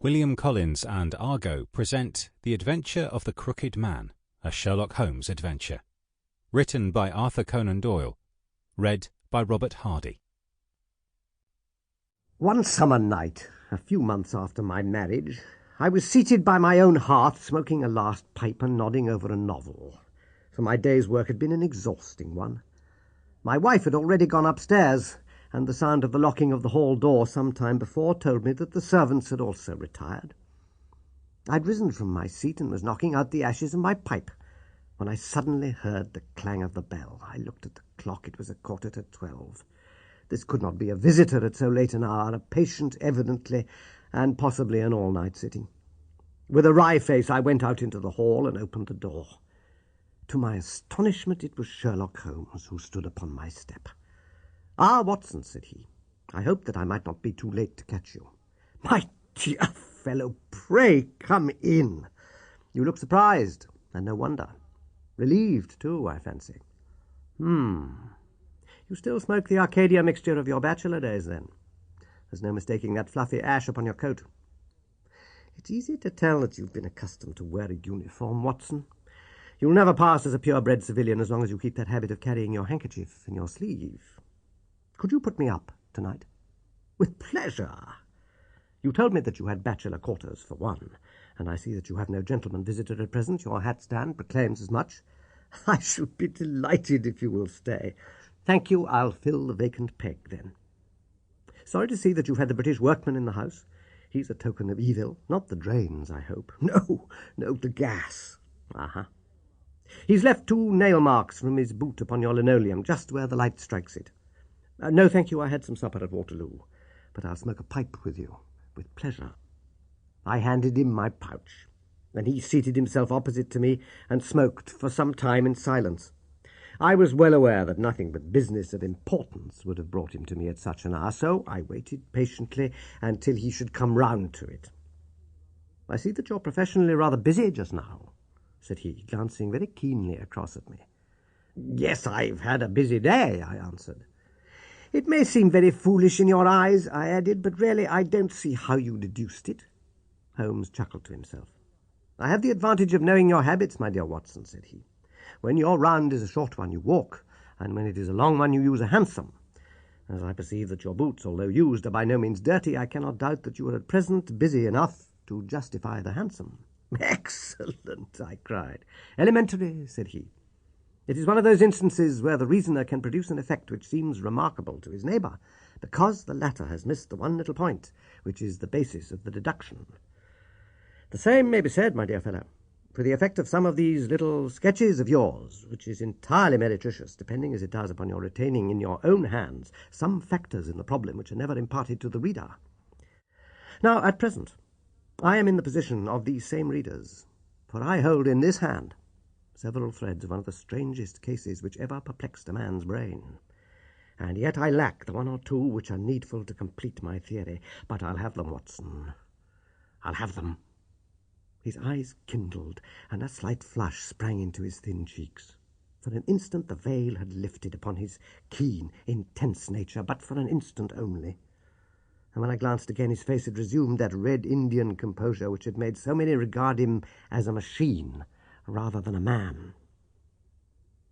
William Collins and Argo present The Adventure of the Crooked Man, a Sherlock Holmes adventure. Written by Arthur Conan Doyle. Read by Robert Hardy. One summer night, a few months after my marriage, I was seated by my own hearth, smoking a last pipe and nodding over a novel, for my day's work had been an exhausting one. My wife had already gone upstairs, and the sound of the locking of the hall door some time before told me that the servants had also retired. I'd risen from my seat and was knocking out the ashes of my pipe when I suddenly heard the clang of the bell. I looked at the clock. It was 12:15. This could not be a visitor at so late an hour, a patient evidently, and possibly an all-night sitting. With a wry face I went out into the hall and opened the door. To my astonishment it was Sherlock Holmes who stood upon my step. "Ah, Watson," said he, "I hoped that I might not be too late to catch you." "My dear fellow, pray come in. You look surprised, and no wonder. Relieved, too, I fancy. You still smoke the Arcadia mixture of your bachelor days, then? There's no mistaking that fluffy ash upon your coat. It's easy to tell that you've been accustomed to wear a uniform, Watson. You'll never pass as a purebred civilian as long as you keep that habit of carrying your handkerchief in your sleeve. Could you put me up tonight?" "With pleasure. You told me that you had bachelor quarters, for one, and I see that you have no gentleman visitor at present. Your hat stand proclaims as much. I should be delighted if you will stay. Thank you, I'll fill the vacant peg, then. Sorry to see that you've had the British workman in the house. He's a token of evil. Not the drains, I hope." No, the gas." "He's left 2 nail marks from his boot upon your linoleum, just where the light strikes it. No, thank you, I had some supper at Waterloo, but I'll smoke a pipe with you, with pleasure." I handed him my pouch, and he seated himself opposite to me and smoked for some time in silence. I was well aware that nothing but business of importance would have brought him to me at such an hour, so I waited patiently until he should come round to it. "I see that you're professionally rather busy just now," said he, glancing very keenly across at me. "Yes, I've had a busy day," I answered. "It may seem very foolish in your eyes," I added, "but really I don't see how you deduced it." Holmes chuckled to himself. "I have the advantage of knowing your habits, my dear Watson," said he. "When your round is a short one, you walk, and when it is a long one, you use a hansom. As I perceive that your boots, although used, are by no means dirty, I cannot doubt that you are at present busy enough to justify the hansom." "Excellent!" I cried. "Elementary," said he. "It is one of those instances where the reasoner can produce an effect which seems remarkable to his neighbour, because the latter has missed the one little point which is the basis of the deduction. The same may be said, my dear fellow, for the effect of some of these little sketches of yours, which is entirely meretricious, depending as it does upon your retaining in your own hands some factors in the problem which are never imparted to the reader. Now, at present, I am in the position of these same readers, for I hold in this hand several threads of one of the strangest cases which ever perplexed a man's brain. And yet I lack the one or two which are needful to complete my theory. But I'll have them, Watson. I'll have them." His eyes kindled, and a slight flush sprang into his thin cheeks. For an instant the veil had lifted upon his keen, intense nature, but for an instant only. And when I glanced again, his face had resumed that red Indian composure which had made so many regard him as a machine rather than a man.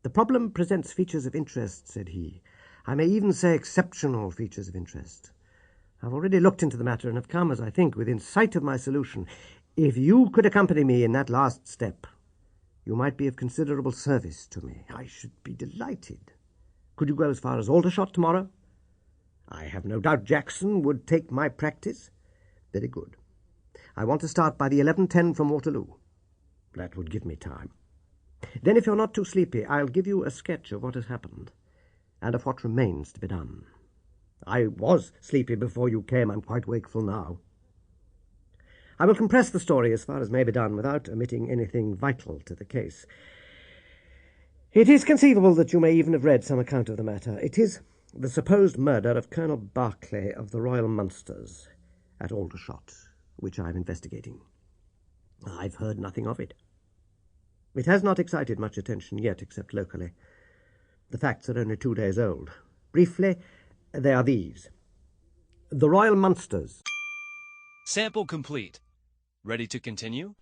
"The problem presents features of interest," said he. "I may even say exceptional features of interest. I've already looked into the matter and have come, as I think, within sight of my solution. If you could accompany me in that last step, you might be of considerable service to me." "I should be delighted." "Could you go as far as Aldershot tomorrow?" "I have no doubt Jackson would take my practice." "Very good. I want to start by the 11:10 from Waterloo." "That would give me time." "Then, if you're not too sleepy, I'll give you a sketch of what has happened, and of what remains to be done. I was sleepy before you came. I'm quite wakeful now. I will compress the story as far as may be done without omitting anything vital to the case. It is conceivable that you may even have read some account of the matter. It is the supposed murder of Colonel Berkeley of the Royal Munsters at Aldershot, which I am investigating. I've heard nothing of it. It has not excited much attention yet, except locally. The facts are only 2 days old. Briefly, they are these. The Royal Munsters Sample complete. Ready to continue?